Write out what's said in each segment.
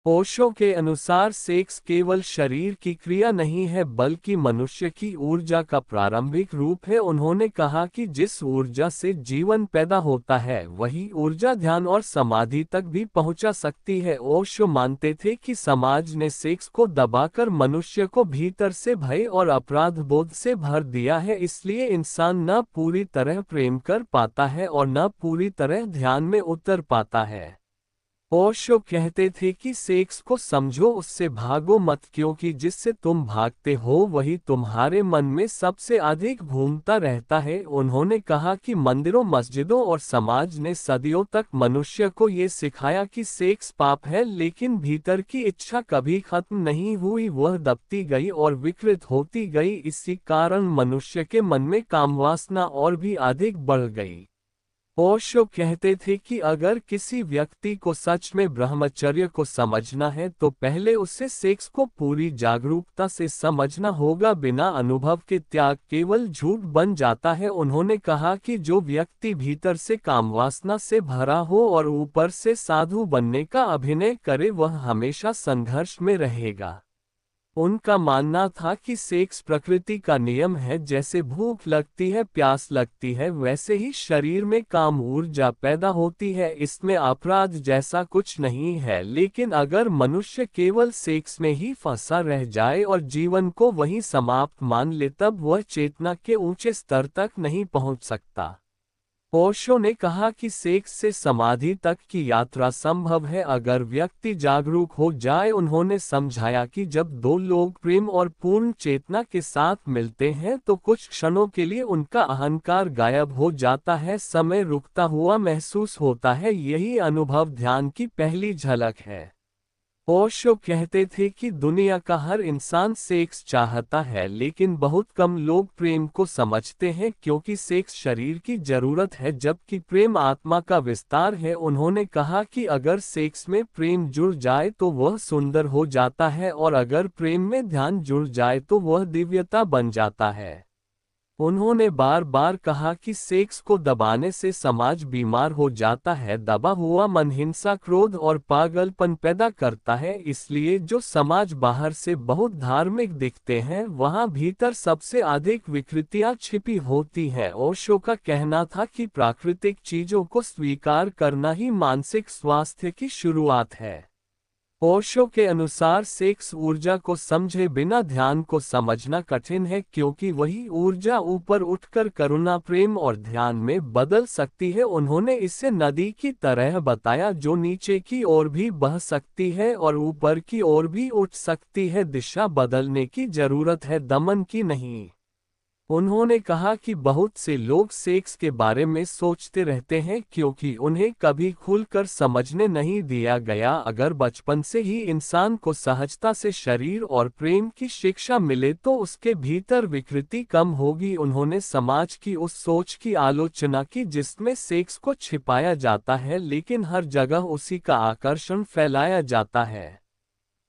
ओशो के अनुसार सेक्स केवल शरीर की क्रिया नहीं है बल्कि मनुष्य की ऊर्जा का प्रारंभिक रूप है। उन्होंने कहा कि जिस ऊर्जा से जीवन पैदा होता है वही ऊर्जा ध्यान और समाधि तक भी पहुंचा सकती है। ओशो मानते थे कि समाज ने सेक्स को दबाकर मनुष्य को भीतर से भय और अपराध बोध से भर दिया है, इसलिए इंसान न पूरी तरह प्रेम कर पाता है और न पूरी तरह ध्यान में उतर पाता है। ओशो कहते थे कि सेक्स को समझो, उससे भागो मत, क्योंकि जिससे तुम भागते हो वही तुम्हारे मन में सबसे अधिक घूमता रहता है। उन्होंने कहा कि मंदिरों, मस्जिदों और समाज ने सदियों तक मनुष्य को ये सिखाया कि सेक्स पाप है, लेकिन भीतर की इच्छा कभी खत्म नहीं हुई, वह दबती गई और विकृत होती गई। इसी कारण मनुष्य के मन में कामवासना और भी अधिक बढ़ गई। ओशो कहते थे कि अगर किसी व्यक्ति को सच में ब्रह्मचर्य को समझना है तो पहले उसे सेक्स को पूरी जागरूकता से समझना होगा। बिना अनुभव के त्याग केवल झूठ बन जाता है। उन्होंने कहा कि जो व्यक्ति भीतर से कामवासना से भरा हो और ऊपर से साधु बनने का अभिनय करे वह हमेशा संघर्ष में रहेगा। उनका मानना था कि सेक्स प्रकृति का नियम है, जैसे भूख लगती है, प्यास लगती है, वैसे ही शरीर में काम ऊर्जा पैदा होती है। इसमें अपराध जैसा कुछ नहीं है, लेकिन अगर मनुष्य केवल सेक्स में ही फंसा रह जाए और जीवन को वहीं समाप्त मान ले तब वह चेतना के ऊंचे स्तर तक नहीं पहुंच सकता। ओशो ने कहा कि सेक्स से समाधि तक की यात्रा संभव है अगर व्यक्ति जागरूक हो जाए। उन्होंने समझाया कि जब दो लोग प्रेम और पूर्ण चेतना के साथ मिलते हैं तो कुछ क्षणों के लिए उनका अहंकार गायब हो जाता है, समय रुकता हुआ महसूस होता है। यही अनुभव ध्यान की पहली झलक है। ओशो कहते थे कि दुनिया का हर इंसान सेक्स चाहता है, लेकिन बहुत कम लोग प्रेम को समझते हैं, क्योंकि सेक्स शरीर की जरूरत है जबकि प्रेम आत्मा का विस्तार है। उन्होंने कहा कि अगर सेक्स में प्रेम जुड़ जाए तो वह सुंदर हो जाता है और अगर प्रेम में ध्यान जुड़ जाए तो वह दिव्यता बन जाता है। उन्होंने बार बार कहा कि सेक्स को दबाने से समाज बीमार हो जाता है। दबा हुआ मन हिंसा, क्रोध और पागलपन पैदा करता है, इसलिए जो समाज बाहर से बहुत धार्मिक दिखते हैं वहां भीतर सबसे अधिक विकृतियां छिपी होती हैं। ओशो का कहना था कि प्राकृतिक चीजों को स्वीकार करना ही मानसिक स्वास्थ्य की शुरुआत है। ओशो के अनुसार सेक्स ऊर्जा को समझे बिना ध्यान को समझना कठिन है, क्योंकि वही ऊर्जा ऊपर उठकर करुणा, प्रेम और ध्यान में बदल सकती है। उन्होंने इसे नदी की तरह बताया जो नीचे की ओर भी बह सकती है और ऊपर की ओर भी उठ सकती है। दिशा बदलने की जरूरत है, दमन की नहीं। उन्होंने कहा कि बहुत से लोग सेक्स के बारे में सोचते रहते हैं क्योंकि उन्हें कभी खुलकर समझने नहीं दिया गया। अगर बचपन से ही इंसान को सहजता से शरीर और प्रेम की शिक्षा मिले तो उसके भीतर विकृति कम होगी। उन्होंने समाज की उस सोच की आलोचना की जिसमें सेक्स को छिपाया जाता है लेकिन हर जगह उसी का आकर्षण फैलाया जाता है।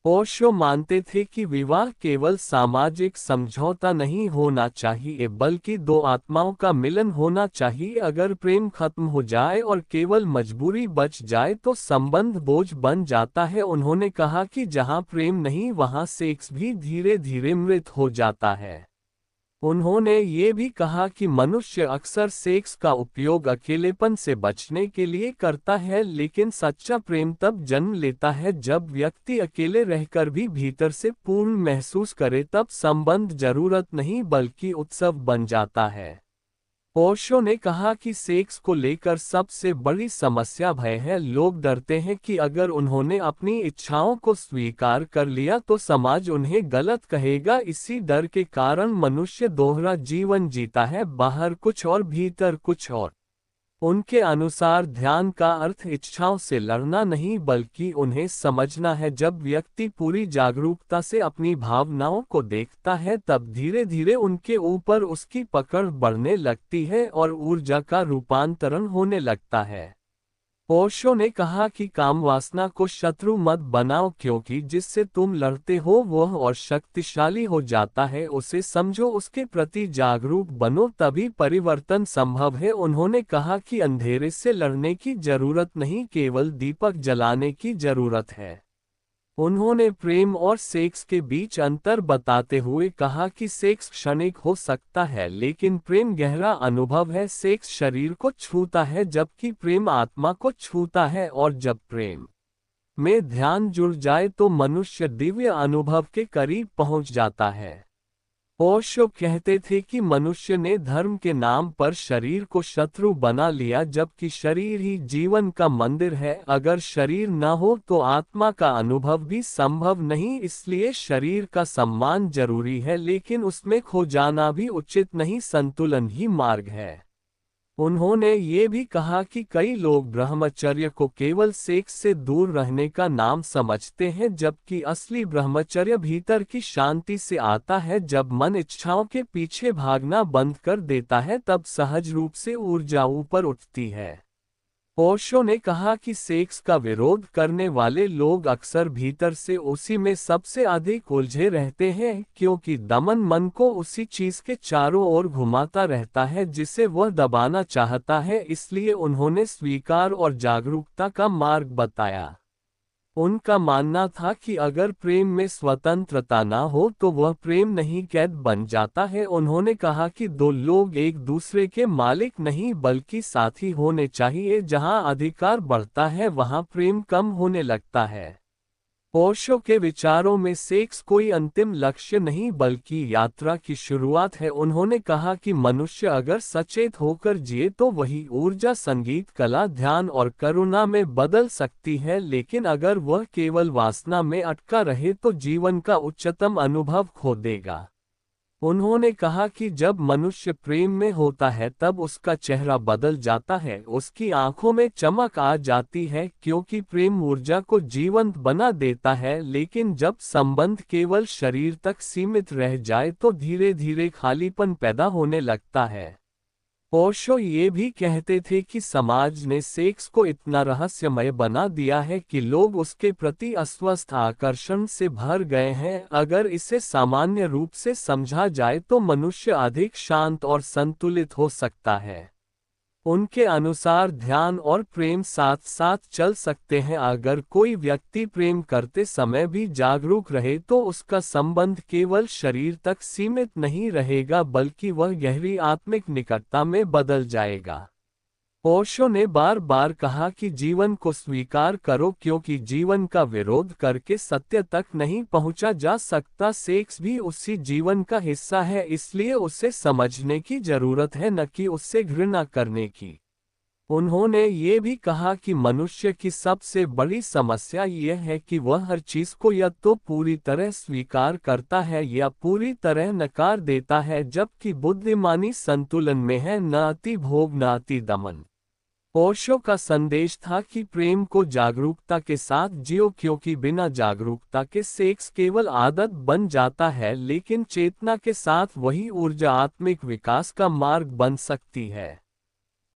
ओशो मानते थे कि विवाह केवल सामाजिक समझौता नहीं होना चाहिए बल्कि दो आत्माओं का मिलन होना चाहिए। अगर प्रेम खत्म हो जाए और केवल मजबूरी बच जाए तो संबंध बोझ बन जाता है। उन्होंने कहा कि जहां प्रेम नहीं वहां सेक्स भी धीरे धीरे मृत हो जाता है। उन्होंने ये भी कहा कि मनुष्य अक्सर सेक्स का उपयोग अकेलेपन से बचने के लिए करता है, लेकिन सच्चा प्रेम तब जन्म लेता है जब व्यक्ति अकेले रहकर भी भीतर से पूर्ण महसूस करे। तब संबंध जरूरत नहीं बल्कि उत्सव बन जाता है। ओशो ने कहा कि सेक्स को लेकर सबसे बड़ी समस्या भय है। लोग डरते हैं कि अगर उन्होंने अपनी इच्छाओं को स्वीकार कर लिया तो समाज उन्हें गलत कहेगा। इसी डर के कारण मनुष्य दोहरा जीवन जीता है, बाहर कुछ और भीतर कुछ और। उनके अनुसार ध्यान का अर्थ इच्छाओं से लड़ना नहीं बल्कि उन्हें समझना है। जब व्यक्ति पूरी जागरूकता से अपनी भावनाओं को देखता है तब धीरे धीरे उनके ऊपर उसकी पकड़ बढ़ने लगती है और ऊर्जा का रूपांतरण होने लगता है। ओशो ने कहा कि काम वासना को शत्रु मत बनाओ, क्योंकि जिससे तुम लड़ते हो वह और शक्तिशाली हो जाता है। उसे समझो, उसके प्रति जागरूक बनो, तभी परिवर्तन संभव है। उन्होंने कहा कि अंधेरे से लड़ने की जरूरत नहीं, केवल दीपक जलाने की जरूरत है। उन्होंने प्रेम और सेक्स के बीच अंतर बताते हुए कहा कि सेक्स क्षणिक हो सकता है लेकिन प्रेम गहरा अनुभव है। सेक्स शरीर को छूता है जबकि प्रेम आत्मा को छूता है, और जब प्रेम में ध्यान जुड़ जाए तो मनुष्य दिव्य अनुभव के करीब पहुंच जाता है। ओशो कहते थे कि मनुष्य ने धर्म के नाम पर शरीर को शत्रु बना लिया जबकि शरीर ही जीवन का मंदिर है। अगर शरीर न हो तो आत्मा का अनुभव भी संभव नहीं, इसलिए शरीर का सम्मान जरूरी है लेकिन उसमें खो जाना भी उचित नहीं, संतुलन ही मार्ग है। उन्होंने ये भी कहा कि कई लोग ब्रह्मचर्य को केवल सेक्स से दूर रहने का नाम समझते हैं जबकि असली ब्रह्मचर्य भीतर की शांति से आता है। जब मन इच्छाओं के पीछे भागना बंद कर देता है तब सहज रूप से ऊर्जा ऊपर उठती है। ओशो ने कहा कि सेक्स का विरोध करने वाले लोग अक्सर भीतर से उसी में सबसे अधिक उलझे रहते हैं क्योंकि दमन मन को उसी चीज के चारों ओर घुमाता रहता है जिसे वह दबाना चाहता है। इसलिए उन्होंने स्वीकार और जागरूकता का मार्ग बताया। उनका मानना था कि अगर प्रेम में स्वतंत्रता ना हो तो वह प्रेम नहीं कैद बन जाता है। उन्होंने कहा कि दो लोग एक दूसरे के मालिक नहीं बल्कि साथी होने चाहिए। जहां अधिकार बढ़ता है वहां प्रेम कम होने लगता है। ओशो के विचारों में सेक्स कोई अंतिम लक्ष्य नहीं बल्कि यात्रा की शुरुआत है। उन्होंने कहा कि मनुष्य अगर सचेत होकर जिए तो वही ऊर्जा संगीत, कला, ध्यान और करुणा में बदल सकती है, लेकिन अगर वह केवल वासना में अटका रहे तो जीवन का उच्चतम अनुभव खो देगा। उन्होंने कहा कि जब मनुष्य प्रेम में होता है तब उसका चेहरा बदल जाता है, उसकी आंखों में चमक आ जाती है क्योंकि प्रेम ऊर्जा को जीवंत बना देता है। लेकिन जब संबंध केवल शरीर तक सीमित रह जाए तो धीरे धीरे खालीपन पैदा होने लगता है। ओशो ये भी कहते थे कि समाज ने सेक्स को इतना रहस्यमय बना दिया है कि लोग उसके प्रति अस्वस्थ आकर्षण से भर गए हैं। अगर इसे सामान्य रूप से समझा जाए तो मनुष्य अधिक शांत और संतुलित हो सकता है। उनके अनुसार ध्यान और प्रेम साथ साथ चल सकते हैं। अगर कोई व्यक्ति प्रेम करते समय भी जागरूक रहे तो उसका संबंध केवल शरीर तक सीमित नहीं रहेगा बल्कि वह गहरी आत्मिक निकटता में बदल जाएगा। ओशो ने बार बार कहा कि जीवन को स्वीकार करो क्योंकि जीवन का विरोध करके सत्य तक नहीं पहुंचा जा सकता। सेक्स भी उसी जीवन का हिस्सा है, इसलिए उसे समझने की जरूरत है, न कि उससे घृणा करने की। उन्होंने ये भी कहा कि मनुष्य की सबसे बड़ी समस्या यह है कि वह हर चीज को या तो पूरी तरह स्वीकार करता है या पूरी तरह नकार देता है, जबकि बुद्धिमानी संतुलन में है, न अति भोग न अति दमन। ओशो का संदेश था कि प्रेम को जागरूकता के साथ जियो क्योंकि बिना जागरूकता के सेक्स केवल आदत बन जाता है, लेकिन चेतना के साथ वही ऊर्जा आत्मिक विकास का मार्ग बन सकती है।